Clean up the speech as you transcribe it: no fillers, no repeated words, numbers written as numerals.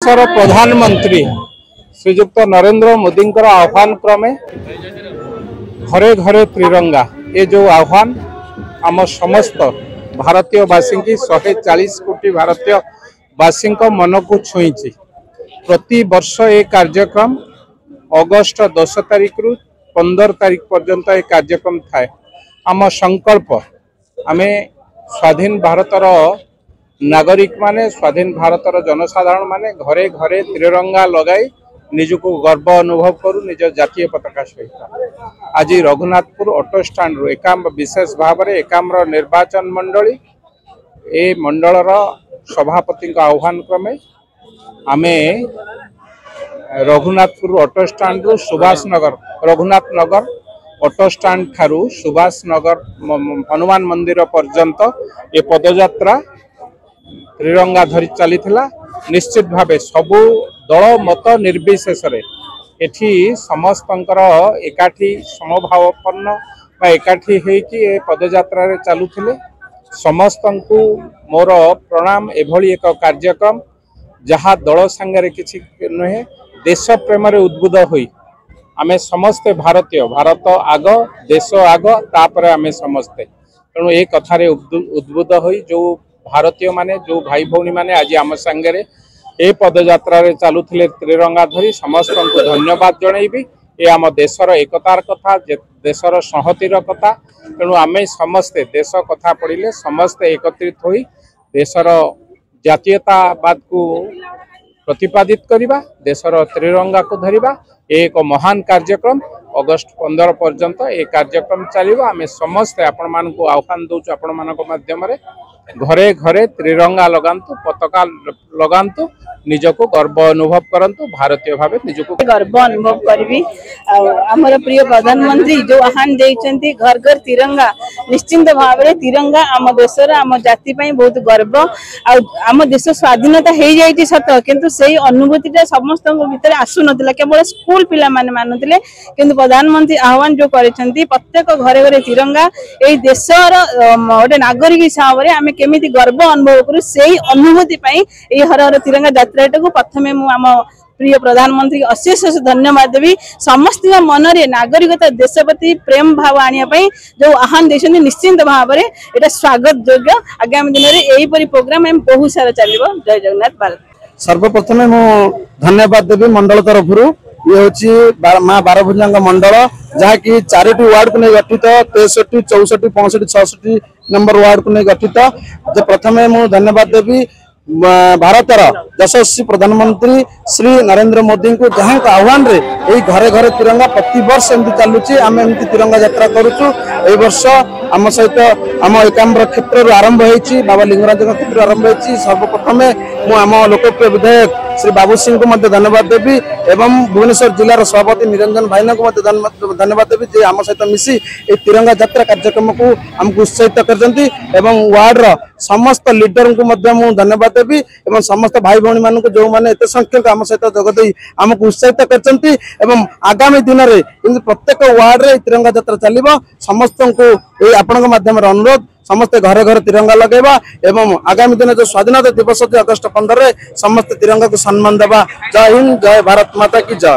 देशर प्रधानमंत्री श्रीजुक्त नरेंद्र मोदी आह्वान क्रमे घरे घरे त्रिरंगा ये जो आह्वान आम समस्त भारतीयवासी की 140 कोटी भारतीयवासी मन को छुई। प्रति वर्ष ये कार्यक्रम अगस्ट 10 तारिख रु 15 तारिख पर्यंत ये कार्यक्रम थाए। आम संकल्प आमे स्वाधीन भारतर नागरिक माने स्वाधीन भारतर जनसाधारण माने घरे घरे त्रिरंगा लगाई निजको गर्व अनुभव करू निज जातीय पताका सहित। आज रघुनाथपुर ऑटो स्टैंड रु एकाम विशेष भाव में एकाम्र निर्वाचन मंडली ए मंडलर सभापति आह्वान क्रमे आमे रघुनाथपुर ऑटो स्टैंड रु सुभाष नगर रघुनाथ नगर ऑटो स्टैंड ठारू सुभाष नगर हनुमान मंदिर पर्यंत ये पदयात्रा त्रिरंगा धरी चली। निश्चित भावे सबू दल मत निर्विशेष एठी समस्तंकर एकाठी समभावपन्न एकाठी होइकी ए पदयात्रा रे चलुथिले। समस्तंकु मोर प्रणाम। एभली एक कार्यक्रम जहाँ दल संगे किछि नुहे देश प्रेम रे उद्बुद्ध होई आमे समस्ते भारतीय भारत आग देश आग तापरे आमे समस्ते तेणु ए कथारे उद्बुद्ध होई जो भारतीय माने जो भाई भौणी माने आज आम संगे ए पदयात्रा रे चलुथिले त्रिरंगा धरी समस्त को धन्यवाद जनइबी। ए आम देशर एकतार कथा देशर संहतिर कथा तेणु आमे समस्ते देश कथा पड़िले समस्ते एकत्रित होई देशर जातीयतावाद को प्रतिपादित करिबा देशर त्रिरंगा को धरिबा एक महान कार्यक्रम अगस्ट 15 पर्यंत ए कार्यक्रम चलिबा। आमे समस्ते आपण मान को आह्वान दउछु आपण मान को माध्यम रे घरे घरे त्रिरंगा लगांतु पताका लगांतु निजको गर्व अनुभव करंतु भारतीय भावे निजको गर्व अनुभव करबी। हमर प्रिय प्रधानमंत्री जो आह्वान देइचंती घर घर तिरंगा निश्चिंत भाव रे तिरंगा आम देशर आम जाति पई बहुत गर्व। आम देश स्वाधीनता हो जाइए सत किंतु सेही अनुभूतिटा समस्त भीतर आसु नथिला केवल स्कूल पिला माने मानुतिले किंतु प्रधानमंत्री आह्वान जो करिसंती प्रत्येक घरे घरे तिरंगा ए देशर गोटे नागरिक हिसाब रे आमे केमिति गर्व अनुभव करू सेही अनुभूति पई ए हर हर तिरंगा यात्रा को प्रथमे मु आम प्रिय प्रधानमंत्री अशेष धन्यवाद देवी। समस्त मन रे नागरिकता देशप्रति प्रेम भाव आनिया पई जो आह्वान देछन निश्चिंत भाव रे एटा स्वागत योग्य। आगामी दिन रे एही परि प्रोग्राम हम बहुत सारा चलिबो। जय जगन्नाथ भारत। सर्वप्रथमे मु धन्यवाद देवी मंडल तरफ ये होची मां बारभुजांग मंडल जहाँ की 4टी वार्ड को नहीं गठित 63, 64, 65, 66 नंबर वार्ड को नहीं गठित। जो प्रथमे मु धन्यवाद देवी भारतर यशस्वी प्रधानमंत्री श्री नरेंद्र मोदी को जहाँ आह्वान रे यही घरे घरे तिरंगा प्रति वर्ष एमती चलुची आम एमती तिरंगा यात्रा करुचु। ए वर्ष आम सहित आम एकाम्र क्षेत्र आरंभ होती बाबा लिंगराज क्षेत्र आरंभ होती। सर्वप्रथमे मु आम लोकप्रिय विधायक श्री बाबू सिंह को धन्यवाद देवी एवं भुवनेश्वर जिलार सभापति निरंजन भाईना को धन्यवाद देवी जे आम सहित मिसी ए तिरंगा यात्रा कार्यक्रम को आमको उत्साहित करजंती एवं वार्ड रो समस्त लीडर को धन्यवाद देवी एवं समस्त भाई भौणी मान को जो माने एते संख्यक आम सहित जगदई आमको उत्साहित करजंती एवं आगामी दिन में प्रत्येक वार्ड रे तिरंगा यात्रा चलिबो। समस्त को ए आपन माध्यम अनुरोध समस्ते घरे घरे तिरंगा लगेबा एवं आगामी दिन जो स्वाधीनता दिवस अगस्ट 15 समस्त तिरंगा को सम्मान देवा। जय हिंद जय भारत माता की जय।